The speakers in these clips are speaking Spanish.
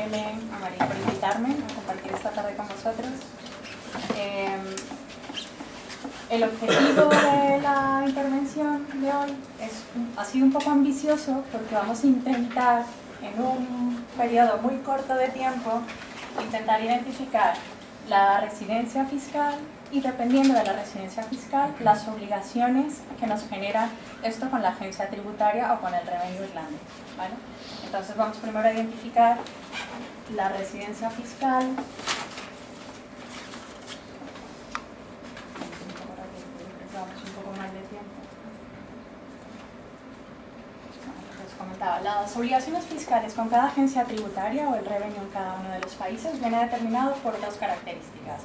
Belén, a María por invitarme a compartir esta tarde con vosotros. El objetivo de la intervención de hoy ha sido un poco ambicioso porque vamos a intentar, en un periodo muy corto de tiempo, intentar identificar la residencia fiscal y, dependiendo de la residencia fiscal, las obligaciones que nos genera esto con la agencia tributaria o con el Revenue Irlandés, ¿vale? Entonces vamos primero a identificar la residencia fiscal. Vamos un poco mal de tiempo. Les comentaba, las obligaciones fiscales con cada agencia tributaria o el revenue en cada uno de los países viene determinado por dos características: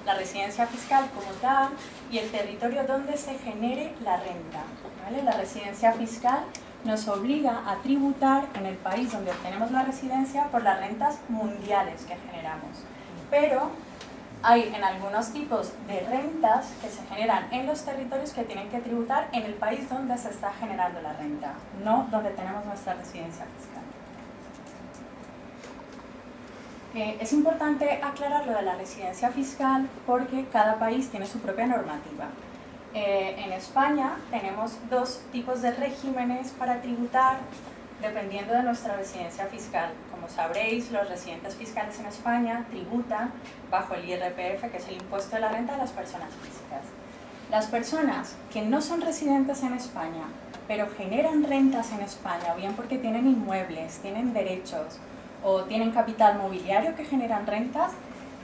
la residencia fiscal como tal y el territorio donde se genere la renta, ¿vale? La residencia fiscal nos obliga a tributar en el país donde obtenemos la residencia por las rentas mundiales que generamos, pero hay en algunos tipos de rentas que se generan en los territorios que tienen que tributar en el país donde se está generando la renta, no donde tenemos nuestra residencia fiscal. Es importante aclarar lo de la residencia fiscal porque cada país tiene su propia normativa. En España tenemos dos tipos de regímenes para tributar dependiendo de nuestra residencia fiscal. Como sabréis, los residentes fiscales en España tributan bajo el IRPF, que es el impuesto de la renta de las personas físicas. Las personas que no son residentes en España, pero generan rentas en España, o bien porque tienen inmuebles, tienen derechos o tienen capital mobiliario que generan rentas,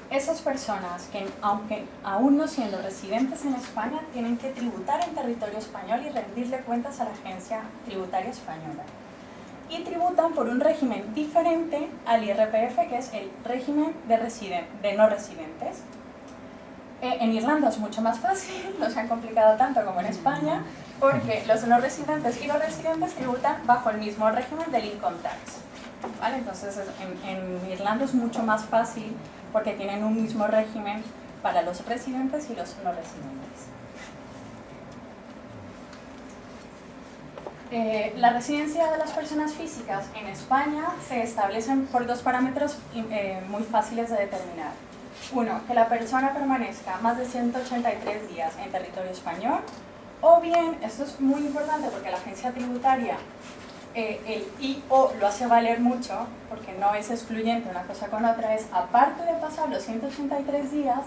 esas personas que, aunque aún no siendo residentes en España, tienen que tributar en territorio español y rendirle cuentas a la agencia tributaria española. Y tributan por un régimen diferente al IRPF, que es el régimen de no residentes. En Irlanda es mucho más fácil, no se ha complicado tanto como en España, porque los no residentes y los residentes tributan bajo el mismo régimen del income tax, ¿vale? Entonces en Irlanda es mucho más fácil porque tienen un mismo régimen para los residentes y los no residentes. La residencia de las personas físicas en España se establecen por dos parámetros muy fáciles de determinar. Uno, que la persona permanezca más de 183 días en territorio español, o bien, esto es muy importante porque la agencia tributaria el I/O lo hace valer mucho, porque no es excluyente una cosa con otra, es aparte de pasar los 183 días,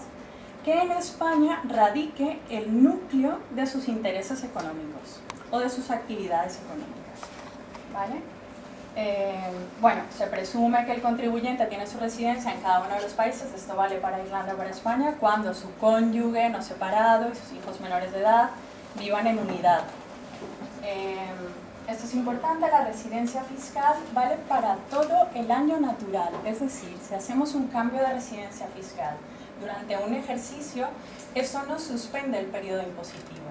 que en España radique el núcleo de sus intereses económicos o de sus actividades económicas, ¿vale? Bueno, se presume que el contribuyente tiene su residencia en cada uno de los países, esto vale para Irlanda o para España, cuando su cónyuge no separado y sus hijos menores de edad vivan en unidad. Esto es importante, la residencia fiscal vale para todo el año natural, es decir, si hacemos un cambio de residencia fiscal durante un ejercicio, eso no suspende el periodo impositivo,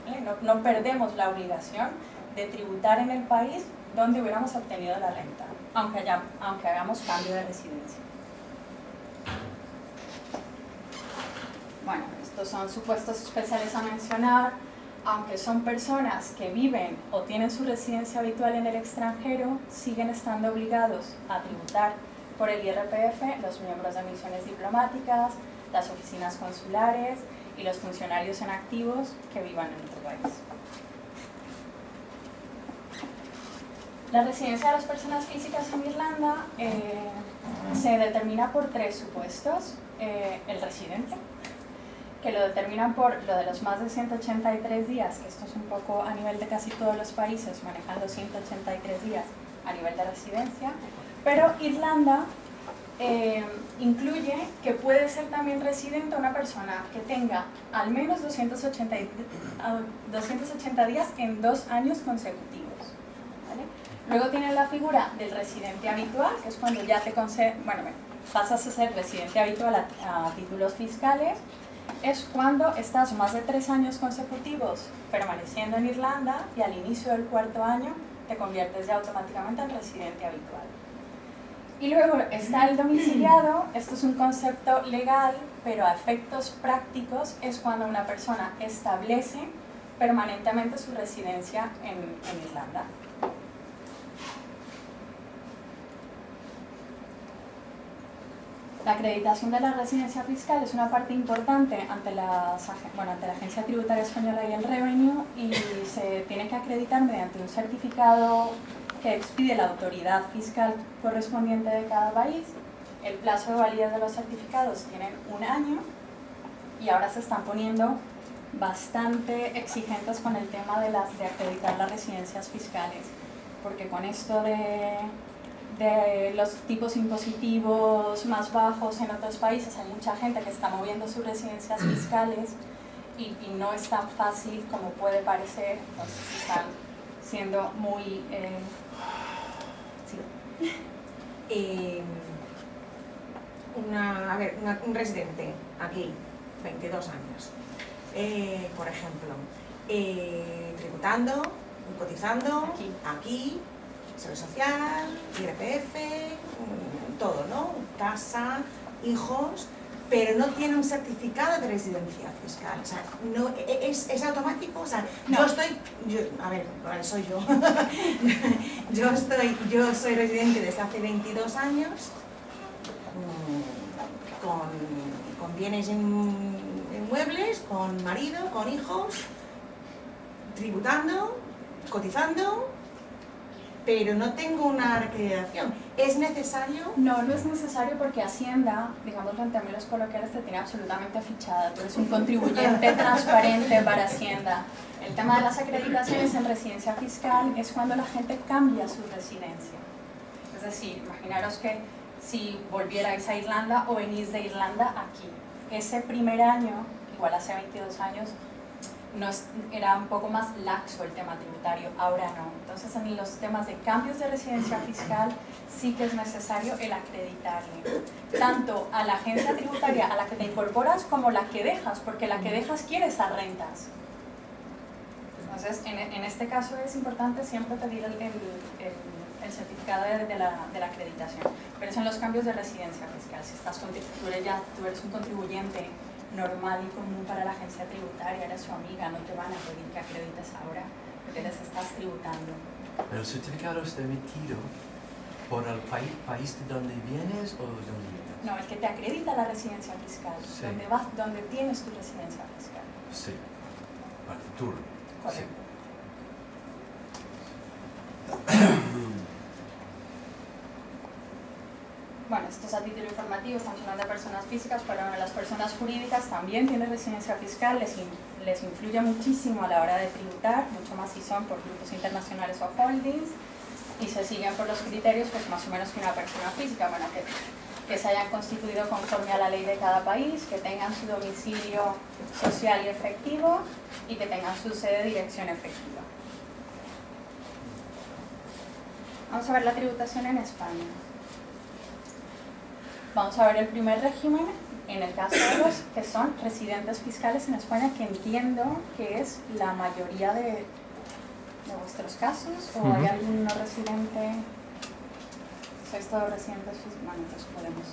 ¿vale? No perdemos la obligación de tributar en el país donde hubiéramos obtenido la renta, aunque hagamos cambio de residencia. Bueno, estos son supuestos especiales a mencionar. Aunque son personas que viven o tienen su residencia habitual en el extranjero, siguen estando obligados a tributar por el IRPF los miembros de misiones diplomáticas, las oficinas consulares y los funcionarios en activos que vivan en otro país. La residencia de las personas físicas en Irlanda se determina por tres supuestos. El residente, que lo determinan por lo de los más de 183 días, que esto es un poco a nivel de casi todos los países, manejan los 183 días a nivel de residencia, pero Irlanda incluye que puede ser también residente una persona que tenga al menos 280 días en 2 años consecutivos, ¿vale? Luego tiene la figura del residente habitual, que es cuando ya pasas a ser residente habitual a títulos fiscales. Es cuando estás más de 3 años consecutivos permaneciendo en Irlanda y al inicio del 4.º año te conviertes ya automáticamente en residente habitual. Y luego está el domiciliado. Esto es un concepto legal, pero a efectos prácticos es cuando una persona establece permanentemente su residencia en Irlanda. La acreditación de la residencia fiscal es una parte importante ante la Agencia Tributaria Española y el Revenue, y se tiene que acreditar mediante un certificado que expide la autoridad fiscal correspondiente de cada país. El plazo de validez de los certificados tienen 1 año y ahora se están poniendo bastante exigentes con el tema de acreditar las residencias fiscales, porque con esto de los tipos impositivos más bajos en otros países hay mucha gente que está moviendo sus residencias fiscales y no es tan fácil como puede parecer, entonces están siendo muy... un residente aquí, 22 años, por ejemplo, tributando, cotizando, aquí, Seguridad Social, IRPF, todo, ¿no? Casa, hijos, pero no tiene un certificado de residencia fiscal. O sea, no, es automático. O sea, no. Soy yo. yo soy residente desde hace 22 años, con bienes inmuebles, con marido, con hijos, tributando, cotizando, pero no tengo una acreditación. ¿Es necesario? No, no es necesario, porque Hacienda, digamos en términos coloquiales, te tiene absolutamente fichada. Tú eres un contribuyente transparente para Hacienda. El tema de las acreditaciones en residencia fiscal es cuando la gente cambia su residencia. Es decir, imaginaros que si volvierais a Irlanda o venís de Irlanda aquí, ese primer año, igual hace 22 años, era un poco más laxo el tema tributario, ahora no. Entonces, en los temas de cambios de residencia fiscal sí que es necesario el acreditarle, tanto a la agencia tributaria a la que te incorporas como la que dejas, porque la que dejas quiere esas rentas. Entonces, en este caso es importante siempre pedir el certificado de la acreditación, pero son los cambios de residencia fiscal. Si tú eres un contribuyente normal y común para la agencia tributaria, eres su amiga, no te van a pedir que acredites ahora, porque les estás tributando. ¿El certificado está emitido por el país de donde vienes o de donde vienes? No, el que te acredita la residencia fiscal, Sí. donde tienes tu residencia fiscal. Sí, para el futuro. Correcto. Bueno, esto es a título informativo, estamos hablando de personas físicas, pero bueno, las personas jurídicas también tienen residencia fiscal, les influye muchísimo a la hora de tributar, mucho más si son por grupos internacionales o holdings, y se siguen por los criterios pues más o menos que una persona física, bueno, que se hayan constituido conforme a la ley de cada país, que tengan su domicilio social y efectivo y que tengan su sede de dirección efectiva. Vamos a ver la tributación en España. Vamos a ver el primer régimen, en el caso de los que son residentes fiscales en España, que entiendo que es la mayoría de vuestros casos, o hay algún no residente. ¿Sois todos residentes fiscales? Bueno, entonces podemos.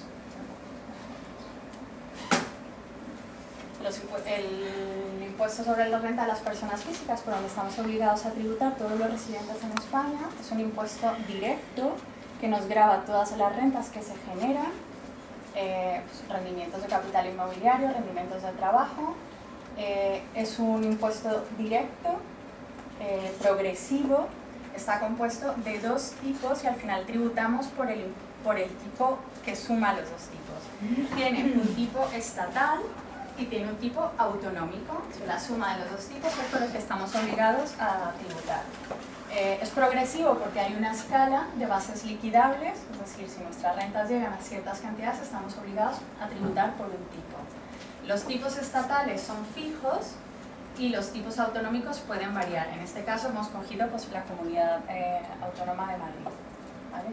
El impuesto sobre la renta de las personas físicas, por donde estamos obligados a tributar todos los residentes en España, es un impuesto directo que nos grava todas las rentas que se generan, rendimientos de capital inmobiliario, rendimientos de trabajo. Es un impuesto directo, progresivo, está compuesto de 2 tipos y al final tributamos por el tipo que suma los 2 tipos. Tiene un tipo estatal y tiene un tipo autonómico. La suma de los 2 tipos es por el que estamos obligados a tributar. Es progresivo porque hay una escala de bases liquidables, es decir, si nuestras rentas llegan a ciertas cantidades estamos obligados a tributar por un tipo. Los tipos estatales son fijos y los tipos autonómicos pueden variar. En este caso hemos cogido pues, la Comunidad Autónoma de Madrid. ¿Vale?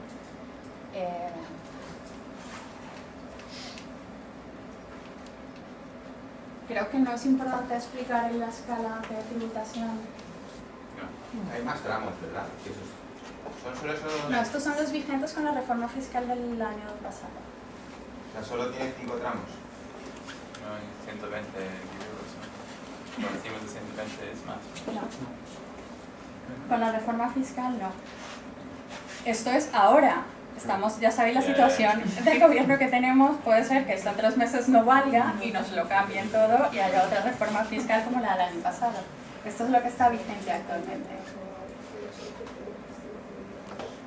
Creo que no es importante explicar en la escala de tributación. No, hay más tramos, ¿verdad? ¿Son solo esos? No, estos son los vigentes con la reforma fiscal del año pasado. O sea, solo tiene 5 tramos. No, en 120 euros. Por encima de 120 es más. No. Con la reforma fiscal no. Esto es ahora. ya sabéis la situación del gobierno que tenemos, puede ser que esto en 3 meses no valga y nos lo cambien todo y haya otra reforma fiscal como la del año pasado. Esto es lo que está vigente actualmente.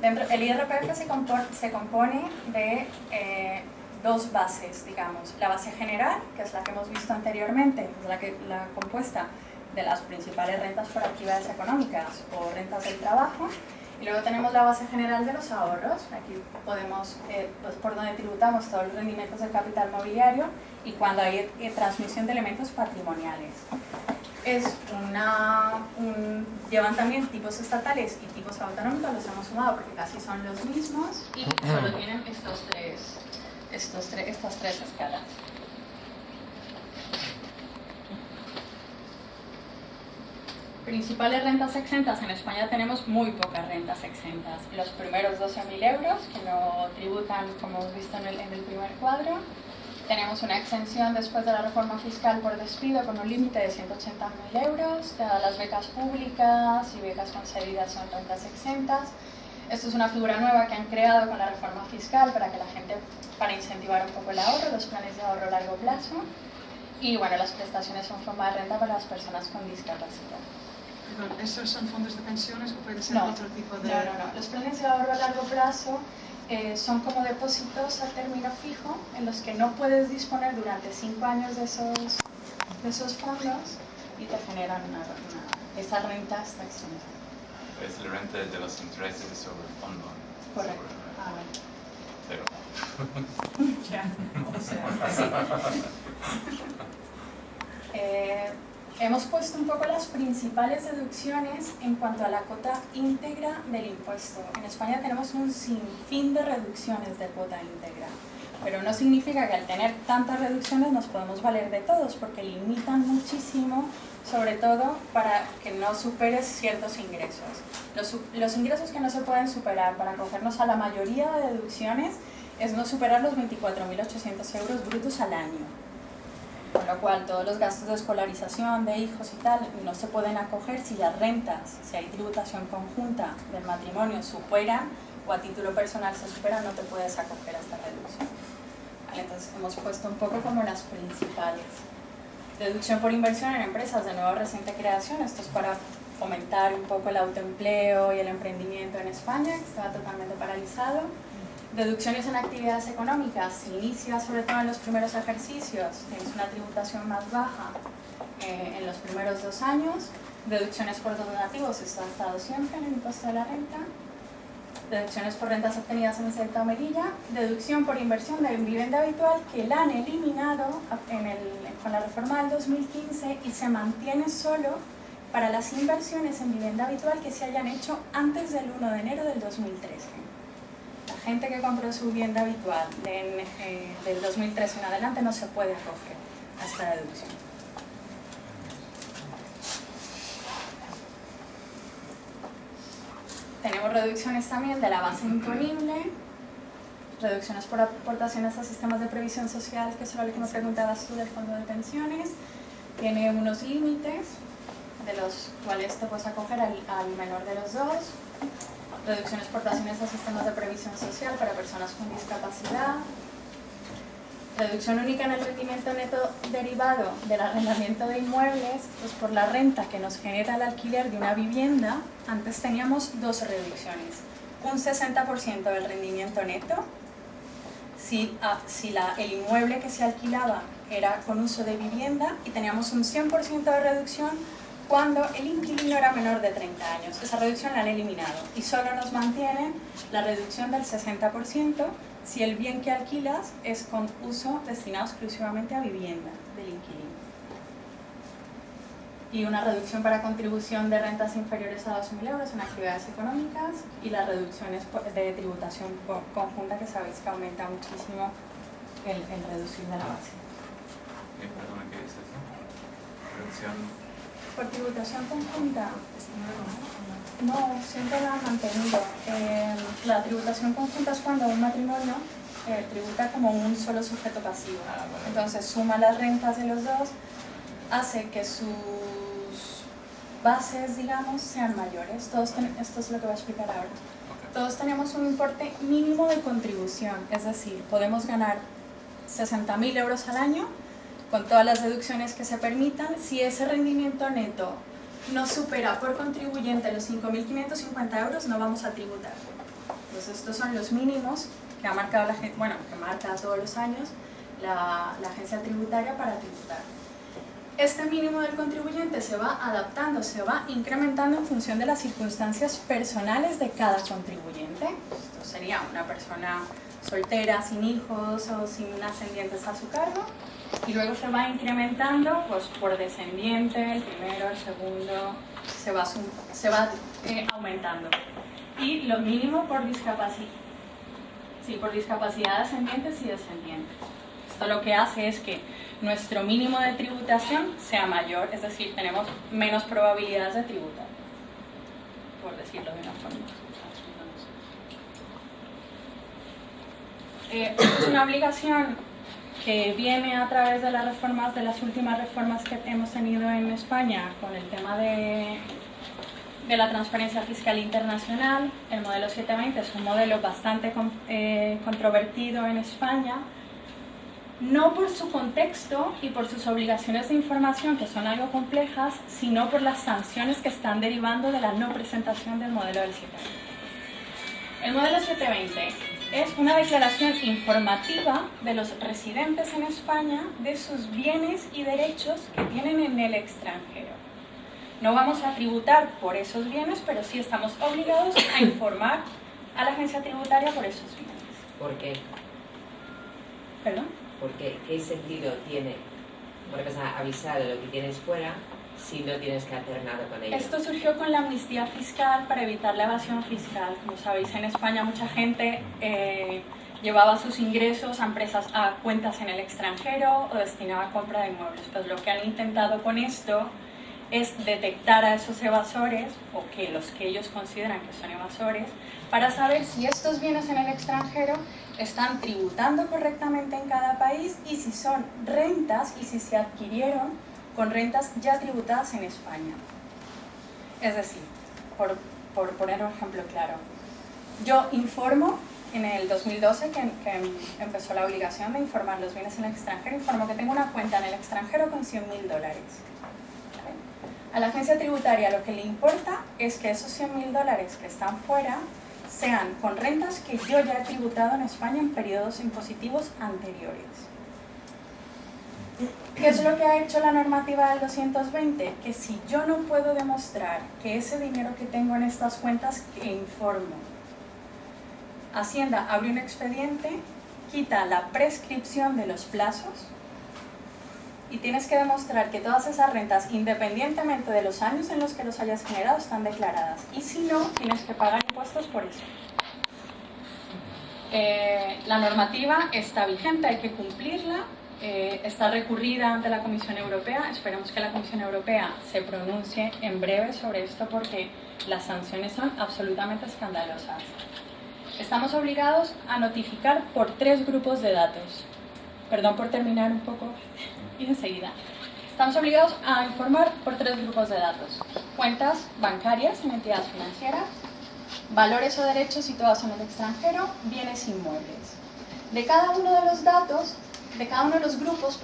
El IRPF se compone de 2 bases, digamos. La base general, que es la que hemos visto anteriormente, es la compuesta de las principales rentas por actividades económicas o rentas del trabajo. Y luego tenemos la base general de los ahorros. Aquí podemos, pues por donde tributamos todos los rendimientos del capital mobiliario y cuando hay transmisión de elementos patrimoniales. Llevan también tipos estatales y tipos autonómicos, los hemos sumado porque casi son los mismos y solo tienen estas 3 escalas. Principales rentas exentas. En España tenemos muy pocas rentas exentas. Los primeros 12.000 euros, que no tributan como hemos visto en el primer cuadro. Tenemos una exención después de la reforma fiscal por despido con un límite de 180.000 euros. Todas las becas públicas y becas concedidas son rentas exentas. Esto es una figura nueva que han creado con la reforma fiscal para incentivar un poco el ahorro, los planes de ahorro a largo plazo. Y bueno, las prestaciones son forma de renta para las personas con discapacidad. Perdón, ¿esos son fondos de pensiones o puede ser otro tipo de...? No. Los planes de ahorro a largo plazo son como depósitos a término fijo en los que no puedes disponer durante 5 años de esos fondos y te generan esa renta está exenta. Es la renta de los intereses sobre el fondo. Correcto. Pero... Hemos puesto un poco las principales deducciones en cuanto a la cuota íntegra del impuesto. En España tenemos un sinfín de reducciones de cuota íntegra, pero no significa que al tener tantas reducciones nos podemos valer de todos, porque limitan muchísimo, sobre todo para que no superes ciertos ingresos. Los ingresos que no se pueden superar para acogernos a la mayoría de deducciones es no superar los 24.800 euros brutos al año. Con lo cual, todos los gastos de escolarización de hijos y tal no se pueden acoger si las rentas, si hay tributación conjunta del matrimonio superan o a título personal se superan, no te puedes acoger a esta reducción. Vale, entonces hemos puesto un poco como las principales. Deducción por inversión en empresas de nueva o reciente creación. Esto es para fomentar un poco el autoempleo y el emprendimiento en España, que estaba totalmente paralizado. Deducciones en actividades económicas, se inicia sobre todo en los primeros ejercicios, tienes una tributación más baja en los primeros 2 años. Deducciones por donativos, esto ha estado siempre en el impuesto de la renta. Deducciones por rentas obtenidas en el sector amarilla. Deducción por inversión de vivienda habitual, que la han eliminado con la reforma del 2015 y se mantiene solo para las inversiones en vivienda habitual que se hayan hecho antes del 1 de enero del 2013. La gente que compró su vivienda habitual del 2013 en adelante no se puede acoger a esta deducción. Tenemos reducciones también de la base imponible, reducciones por aportaciones a sistemas de previsión social, que es lo que me preguntabas tú del fondo de pensiones. Tiene unos límites, de los cuales te puedes acoger al menor de los 2. Reducciones por aportaciones a sistemas de previsión social para personas con discapacidad. Reducción única en el rendimiento neto derivado del arrendamiento de inmuebles, pues por la renta que nos genera el alquiler de una vivienda. Antes teníamos 2 reducciones. Un 60% del rendimiento neto, si el inmueble que se alquilaba era con uso de vivienda, y teníamos un 100% de reducción cuando el inquilino era menor de 30 años. Esa reducción la han eliminado y solo nos mantienen la reducción del 60% si el bien que alquilas es con uso destinado exclusivamente a vivienda del inquilino. Y una reducción para contribución de rentas inferiores a 2.000 euros en actividades económicas, y las reducciones de tributación conjunta, que sabéis que aumenta muchísimo el reducir de la base. Perdona, ¿qué es eso? Reducción... Por tributación conjunta, no, siempre la han mantenido. La tributación conjunta es cuando un matrimonio tributa como un solo sujeto pasivo. Entonces suma las rentas de los dos, hace que sus bases, digamos, sean mayores. Esto es lo que voy a explicar ahora. todos tenemos un importe mínimo de contribución, es decir, podemos ganar 60.000 euros al año con todas las deducciones que se permitan. Si ese rendimiento neto no supera por contribuyente los 5.550 euros, no vamos a tributar. Entonces estos son los mínimos que ha marcado la gente, bueno, que marca todos los años la agencia tributaria para tributar. Este mínimo del contribuyente se va adaptando, se va incrementando en función de las circunstancias personales de cada contribuyente. Esto sería una persona soltera, sin hijos o sin ascendientes a su cargo, y luego se va incrementando pues, por descendiente, el primero, el segundo, se va aumentando. Y lo mínimo por discapacidad, sí, por discapacidad de ascendientes y descendientes. Esto lo que hace es que nuestro mínimo de tributación sea mayor, es decir, tenemos menos probabilidades de tributar, por decirlo de una forma. Es una obligación que viene a través de las reformas, de las últimas reformas que hemos tenido en España con el tema de la transparencia fiscal internacional. El modelo 720 es un modelo bastante controvertido en España, no por su contexto y por sus obligaciones de información, que son algo complejas, sino por las sanciones que están derivando de la no presentación del modelo del 720. El modelo 720 es una declaración informativa de los residentes en España de sus bienes y derechos que tienen en el extranjero. No vamos a tributar por esos bienes, pero sí estamos obligados a informar a la agencia tributaria por esos bienes. ¿Por qué? ¿Perdón? Porque ¿qué sentido tiene, por ejemplo, avisar de lo que tienes fuera si no tienes que hacer nada con ello? Esto surgió con la amnistía fiscal para evitar la evasión fiscal. Como sabéis, en España mucha gente llevaba sus ingresos a empresas, a cuentas en el extranjero o destinaba a compra de inmuebles. Pues lo que han intentado con esto es detectar a esos evasores, o que los que ellos consideran que son evasores, para saber si estos bienes en el extranjero están tributando correctamente en cada país y si son rentas y si se adquirieron con rentas ya tributadas en España. Es decir, por poner un ejemplo claro, yo informo en el 2012 que empezó la obligación de informar los bienes en el extranjero, informo que tengo una cuenta en el extranjero con 100.000 dólares. A la agencia tributaria lo que le importa es que esos 100.000 dólares que están fuera sean con rentas que yo ya he tributado en España en periodos impositivos anteriores. ¿Qué es lo que ha hecho la normativa del 220? Que si yo no puedo demostrar que ese dinero que tengo en estas cuentas que informo, Hacienda abre un expediente, quita la prescripción de los plazos y tienes que demostrar que todas esas rentas, independientemente de los años en los que los hayas generado, están declaradas. Y si no, tienes que pagar impuestos por eso. La normativa está vigente, hay que cumplirla. Está recurrida ante la Comisión Europea. Esperemos que la Comisión Europea se pronuncie en breve sobre esto porque las sanciones son absolutamente escandalosas. Estamos obligados a notificar por 3 grupos de datos. Perdón por terminar un poco y enseguida. Estamos obligados a informar por 3 grupos de datos: cuentas bancarias en entidades financieras, valores o derechos situados en el extranjero, bienes inmuebles. De cada uno de los datos, de cada uno de los grupos,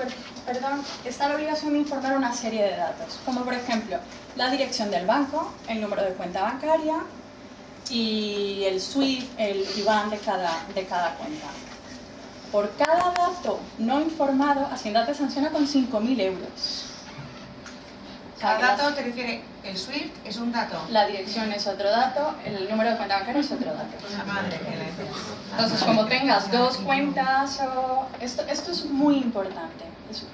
está la obligación de informar una serie de datos, como por ejemplo la dirección del banco, el número de cuenta bancaria y el SWIFT, el IBAN de cada cuenta. Por cada dato no informado, Hacienda te sanciona con 5.000 euros. Cada dato te refiere, el SWIFT es un dato. La dirección es otro dato, el número de cuenta bancaria es otro dato. La madre que le... Entonces, como tengas 2 cuentas, esto es muy importante.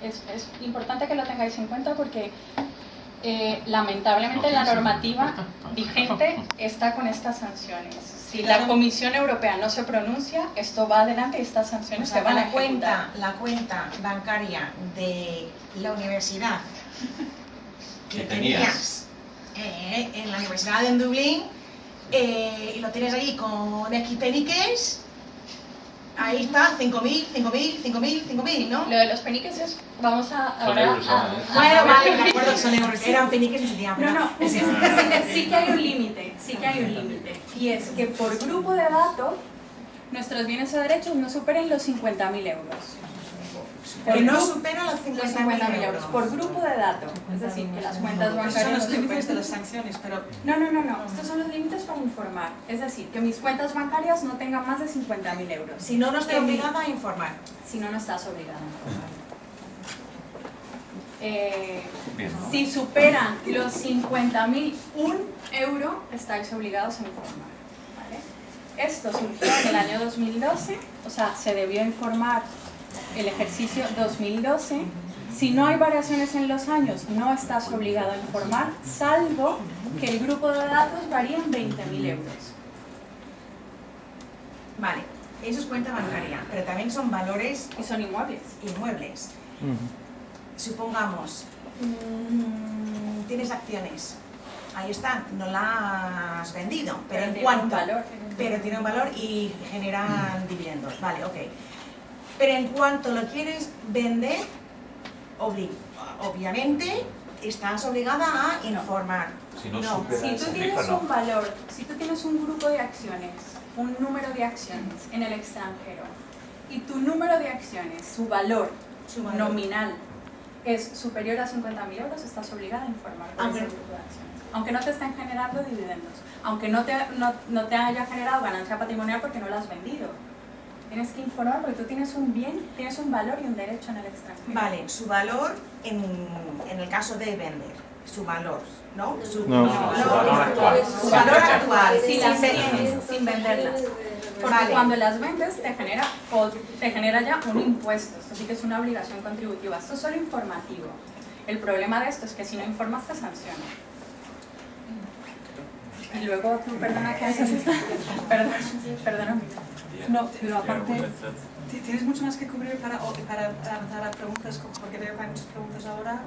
Es importante que lo tengáis en cuenta porque lamentablemente la normativa vigente está con estas sanciones. Si la Comisión Europea no se pronuncia, esto va adelante y estas sanciones se van a ejecutar. La cuenta bancaria de la universidad que tenías en la universidad de Dublín y lo tienes ahí con X peniques, Ahí está, 5.000, 5.000, 5.000, 5.000, ¿no? Lo de los peniques es, vamos a Son ahora euros ahora, ¿eh? Bueno, vale, de acuerdo que son euros. Eran peniques en su tiempo. No, sí que hay un límite, y es que por grupo de datos nuestros bienes o derechos no superen los 50.000 euros. Que no supera los 50.000 euros. Por grupo de datos, es decir, que las cuentas Esos bancarias son los no límites de superen- las sanciones, pero No, estos son los límites para informar, es decir, que mis cuentas bancarias no tengan más de 50.000 euros. Si no, no estoy obligada a informar. Si no, no estás obligada a informar. Bien, ¿no? Si superan los 50.000, €1, estáis obligados a informar. ¿Vale? Esto surgió en el año 2012, o sea, se debió informar el ejercicio 2012. Si no hay variaciones en los años, no estás obligado a informar, salvo que el grupo de datos varíe en 20.000 euros. Vale, eso es cuenta bancaria, pero también son valores Y son inmuebles. inmuebles. Supongamos, tienes acciones, ahí está, no las has vendido, pero en tiene un cuanto, valor. pero tiene un valor y generan dividendos, vale, ok. Pero en cuanto lo quieres vender, obviamente estás obligada a informar. Si no No, supera Si esa tú cifra, tienes no. un valor, si tú tienes un grupo de acciones, un número de acciones en el extranjero, y tu número de acciones, su valor Su valor. nominal es superior a 50.000 euros, estás obligada a informar de Aunque- ese grupo de acciones. Aunque no te estén generando dividendos, aunque no te haya generado ganancia patrimonial porque no la has vendido. Tienes que informar porque tú tienes un bien, tienes un valor y un derecho en el extranjero. Vale, su valor en el caso de vender, su valor, ¿no? No, su valor actual. Su valor actual, Si sin las vender. tienes, sin venderlas. Porque Vale. cuando las vendes te genera ya un impuesto. Esto sí que es una obligación contributiva. Esto es solo informativo. El problema de esto es que si no informas te sancionan. Y luego tú, perdona que haces esto. Perdona. no, pero aparte tienes mucho más que cubrir para avanzar a preguntas, porque veo que hay muchas preguntas ahora.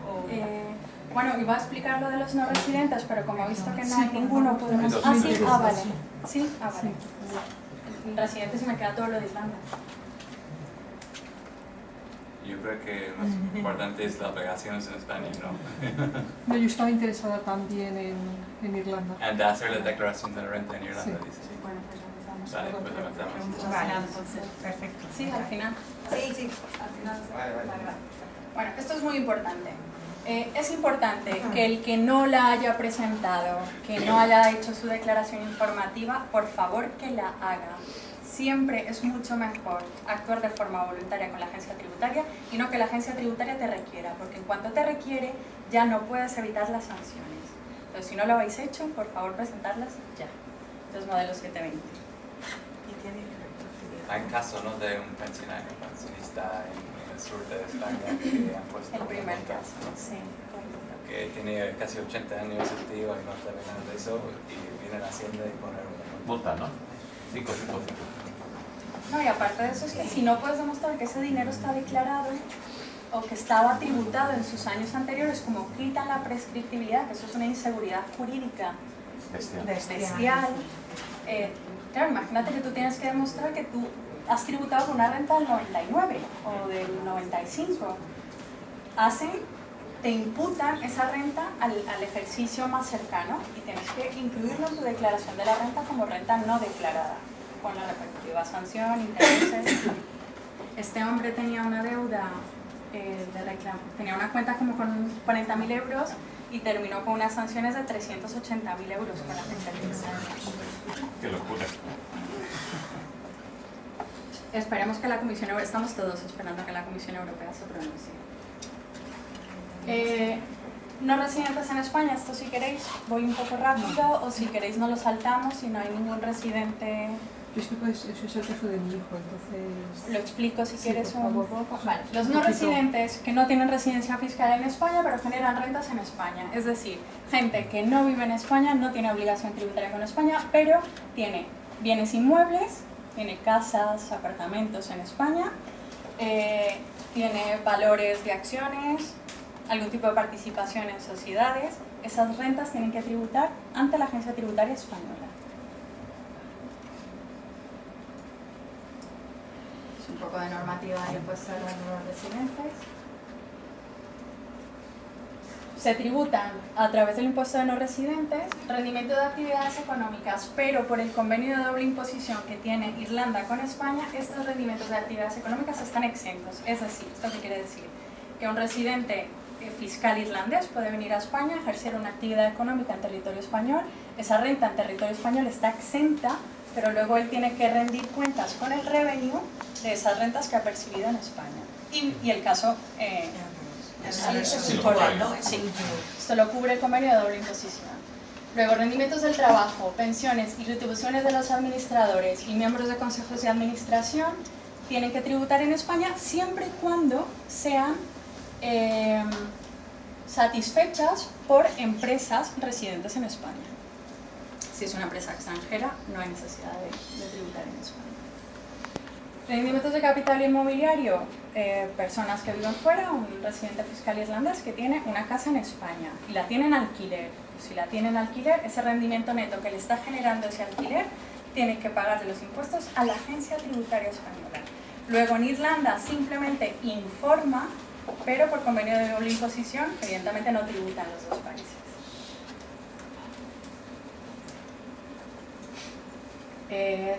Bueno, iba a explicar lo de los no residentes, pero como he visto que no Sí, hay ninguno, por podemos... favor. Sí, vale. Sí, vale. En residentes se me queda todo lo de Irlanda. Yo creo que lo más importante es las obligaciones en España, ¿no? No, yo estaba interesada también en Irlanda. Y hacer la declaración de la renta en Irlanda, Sí. dice. Bueno, pues empezamos. Vale, pues avanzamos. Preguntas al Vale. final, entonces. Perfecto. Sí, al final. Sí, sí. Al final. Vale. Bueno, esto es muy importante. Es importante que el que no la haya presentado, que no haya hecho su declaración informativa, por favor que la haga. Siempre es mucho mejor actuar de forma voluntaria con la agencia tributaria y no que la agencia tributaria te requiera, porque en cuanto te requiere ya no puedes evitar las sanciones. Entonces, si no lo habéis hecho, por favor presentarlas ya. Entonces, modelo 720. Hay un caso, ¿no?, de un pensionista en el sur de España que han puesto El primer una multa, caso, ¿no? sí, correcto. Que tiene casi 80 años el tío y no sabe nada de eso y viene a la Hacienda y pone una multa. Multa, ¿no? 5. No, y aparte de eso es que si no puedes demostrar que ese dinero está declarado o que estaba tributado en sus años anteriores, como quitan la prescriptibilidad, que eso es una inseguridad jurídica bestial. Claro, imagínate que tú tienes que demostrar que tú has tributado con una renta del 99 o del 95. Te imputan esa renta al ejercicio más cercano y tienes que incluirlo en tu declaración de la renta como renta no declarada, con la respectiva sanción, intereses. Este hombre tenía una deuda de reclamo, tenía una cuenta como con 40.000 euros y terminó con unas sanciones de 380.000 euros con la agencia tributaria. Qué locura. Esperemos que la Comisión Europea, estamos todos esperando que la Comisión Europea se pronuncie. No residentes en España, esto si queréis voy un poco rápido o si queréis no lo saltamos, si no hay ningún residente. Yo es que eso es el caso de mi hijo, entonces... Lo explico si Sí, quieres por un favor. poco. Vale. Los Un no poquito. residentes que no tienen residencia fiscal en España pero generan rentas en España, es decir, gente que no vive en España, no tiene obligación tributaria con España, pero tiene bienes inmuebles, tiene casas, apartamentos en España, tiene valores de acciones, algún tipo de participación en sociedades. Esas rentas tienen que tributar ante la agencia tributaria española. de normativa del impuesto de los nuevos residentes. Se tributan a través del impuesto de no residentes rendimiento de actividades económicas, pero por el convenio de doble imposición que tiene Irlanda con España, estos rendimientos de actividades económicas están exentos. Es decir, ¿esto qué quiere decir? Que un residente fiscal irlandés puede venir a España, ejercer una actividad económica en territorio español, esa renta en territorio español está exenta, pero luego él tiene que rendir cuentas con el revenue de esas rentas que ha percibido en España. Y el caso... esto lo cubre el convenio de doble imposición. Luego, rendimientos del trabajo, pensiones y retribuciones de los administradores y miembros de consejos de administración tienen que tributar en España siempre y cuando sean satisfechas por empresas residentes en España. Si es una empresa extranjera, no hay necesidad de tributar en España. Rendimientos de capital inmobiliario, personas que viven fuera, un residente fiscal irlandés que tiene una casa en España y la tiene en alquiler. Si la tiene en alquiler, ese rendimiento neto que le está generando ese alquiler tiene que pagarle los impuestos a la agencia tributaria española. Luego en Irlanda simplemente informa, pero por convenio de doble imposición, evidentemente no tributan los dos países.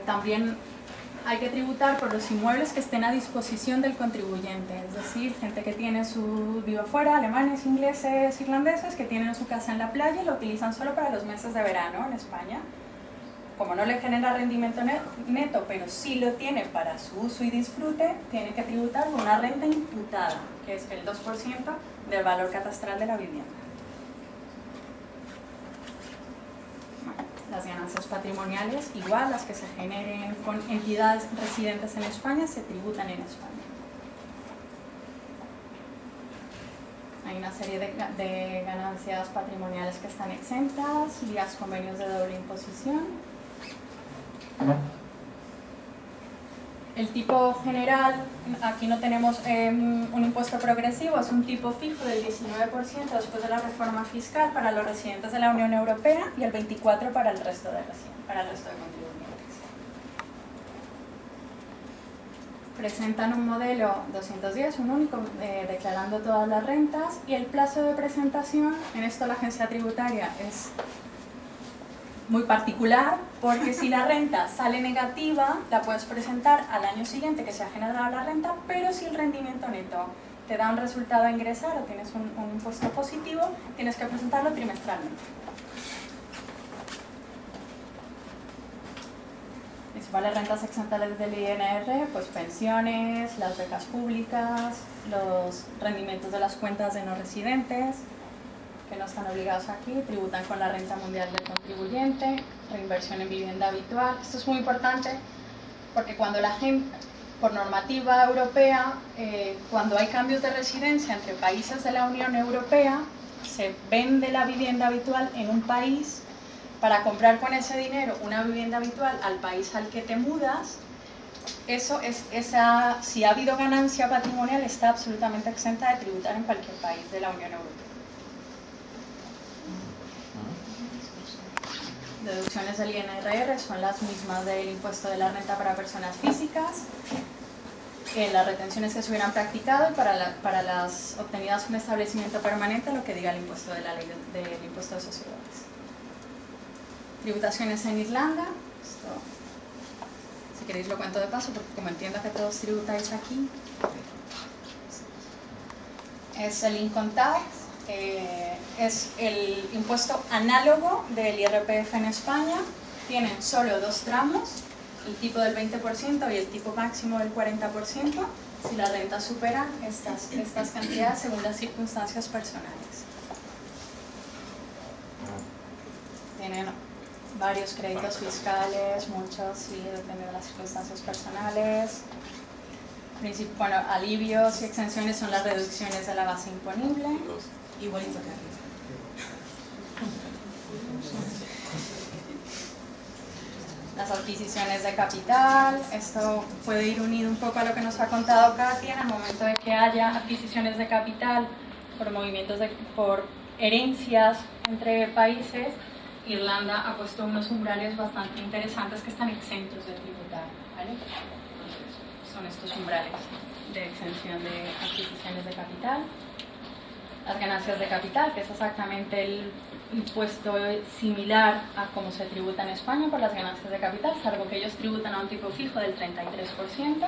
También hay que tributar por los inmuebles que estén a disposición del contribuyente, es decir, gente que vive fuera, alemanes, ingleses, irlandeses, que tienen su casa en la playa y lo utilizan solo para los meses de verano en España. Como no le genera rendimiento neto, pero sí lo tiene para su uso y disfrute, tiene que tributar con una renta imputada, que es el 2% del valor catastral de la vivienda. Las ganancias patrimoniales, igual las que se generen con entidades residentes en España, se tributan en España. Hay una serie de ganancias patrimoniales que están exentas, vías convenios de doble imposición. El tipo general, aquí no tenemos un impuesto progresivo, es un tipo fijo del 19% después de la reforma fiscal para los residentes de la Unión Europea y el 24% para el resto de contribuyentes. Presentan un modelo 210, un único, declarando todas las rentas, y el plazo de presentación, en esto la agencia tributaria es muy particular, porque si la renta sale negativa, la puedes presentar al año siguiente que se ha generado la renta, pero si el rendimiento neto te da un resultado a ingresar o tienes un impuesto positivo, tienes que presentarlo trimestralmente. Principales rentas exentables del INR, pues pensiones, las becas públicas, los rendimientos de las cuentas de no residentes, que no están obligados aquí, tributan con la renta mundial del contribuyente, reinversión en vivienda habitual. Esto es muy importante porque cuando la gente, por normativa europea, cuando hay cambios de residencia entre países de la Unión Europea, se vende la vivienda habitual en un país para comprar con ese dinero una vivienda habitual al país al que te mudas. Si ha habido ganancia patrimonial, está absolutamente exenta de tributar en cualquier país de la Unión Europea. Deducciones del INRR son las mismas del impuesto de la renta para personas físicas, las retenciones que se hubieran practicado y para las obtenidas con establecimiento permanente, lo que diga el impuesto de la ley del impuesto de sociedades. Tributaciones en Irlanda, esto, si queréis lo cuento de paso porque como entiendo que todos tributáis aquí, es el income tax. Es el impuesto análogo del IRPF en España. Tienen solo dos tramos, el tipo del 20% y el tipo máximo del 40%, si la renta supera estas cantidades según las circunstancias personales. Tienen varios créditos fiscales, muchos, sí, depende de las circunstancias personales. Bueno, alivios y exenciones son las reducciones de la base imponible. Igualito que arriba. Las adquisiciones de capital, esto puede ir unido un poco a lo que nos ha contado Katia. En el momento de que haya adquisiciones de capital por movimientos, por herencias entre países, Irlanda ha puesto unos umbrales bastante interesantes que están exentos de tributar, ¿vale? Entonces, son estos umbrales de exención de adquisiciones de capital. Las ganancias de capital, que es exactamente el impuesto similar a cómo se tributa en España por las ganancias de capital, salvo que ellos tributan a un tipo fijo del 33%.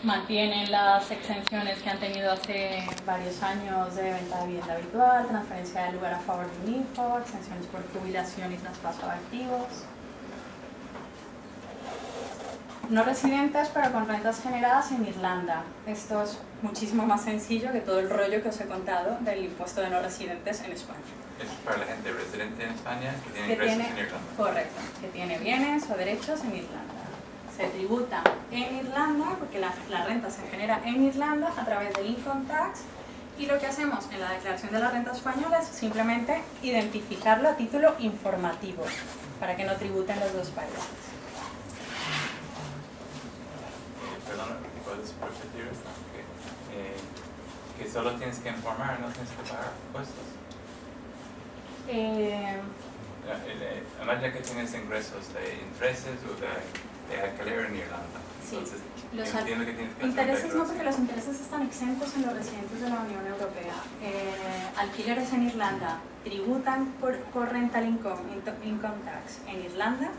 Mantienen las exenciones que han tenido hace varios años de venta de vivienda habitual, transferencia de lugar a favor de un hijo, exenciones por jubilación y traspaso de activos. No residentes, pero con rentas generadas en Irlanda. Esto es muchísimo más sencillo que todo el rollo que os he contado del impuesto de no residentes en España. Es para la gente residente en España que tiene ingresos en Irlanda. Correcto, que tiene bienes o derechos en Irlanda. Se tributa en Irlanda porque la renta se genera en Irlanda a través del income tax, y lo que hacemos en la declaración de la renta española es simplemente identificarlo a título informativo para que no tributen los dos países. Perdón, ¿puedes repetir esto? Que solo tienes que informar, no tienes que pagar impuestos. Imagina que tienes ingresos de intereses o de alquiler en Irlanda. Sí. Entonces, Los entiendo que tienes que hacer intereses no, porque los intereses están exentos en los residentes de la Unión Europea. Alquileres en Irlanda tributan por rental income tax en Irlanda,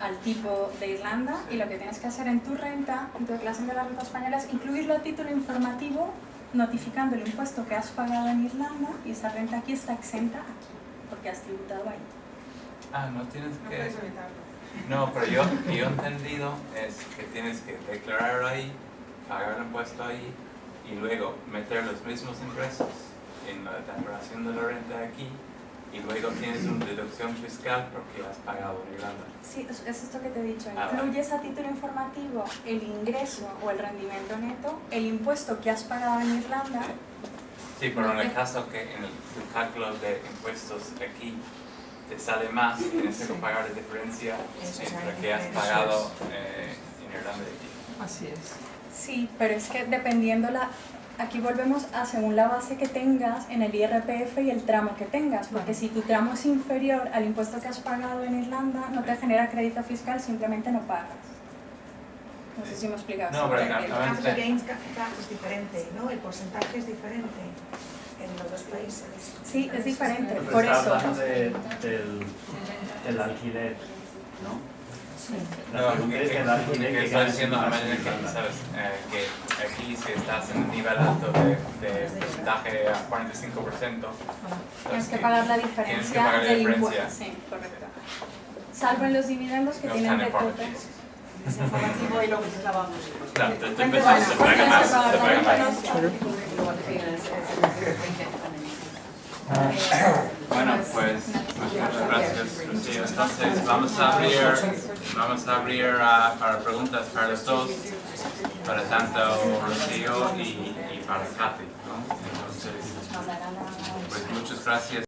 al tipo de Irlanda, y lo que tienes que hacer en tu renta, en tu declaración de la renta española, es incluirlo a título informativo, notificando el impuesto que has pagado en Irlanda, y esa renta aquí está exenta aquí, porque has tributado ahí. Ah, no tienes No que... puedes evitarlo. No, pero yo he entendido es que tienes que declararlo ahí, pagar el impuesto ahí y luego meter los mismos ingresos en la declaración de la renta de aquí, y luego tienes una deducción fiscal porque has pagado en Irlanda. Sí, es esto que te he dicho. Ah, Incluyes a título informativo el ingreso o el rendimiento neto, el impuesto que has pagado en Irlanda. Sí, pero en el caso que en el cálculo de impuestos aquí te sale más, tienes que pagar la diferencia entre que has pagado en Irlanda y aquí. Así es. Sí, pero es que dependiendo aquí volvemos a según la base que tengas en el IRPF y el tramo que tengas, porque si tu tramo es inferior al impuesto que has pagado en Irlanda, no te genera crédito fiscal, simplemente no pagas. No sé si me he explicado. No, pero El capital gains tax es diferente, ¿no? El porcentaje es diferente en los dos países. Sí, es diferente, Pero por está eso. hablando del alquiler, ¿no? La No, pregunta es el alquiler que que estoy ganas diciendo, en imagina que, Irlanda. ¿sabes? Que aquí si estás en un nivel alto de porcentaje a 45%, Tienes que pagar la tienes que diferencia pagar la del diferencia. impuesto. Sí, correcto. Salvo en los dividendos que No tienen están de informativos. Es informativo y luego te clavamos. Claro, te Bueno, pensando, se paga más, se paga más. Bueno, pues muchas gracias, Rocío. Entonces vamos a abrir para preguntas para los dos, para tanto Rocío y para Kathy, ¿no? Entonces, pues muchas gracias.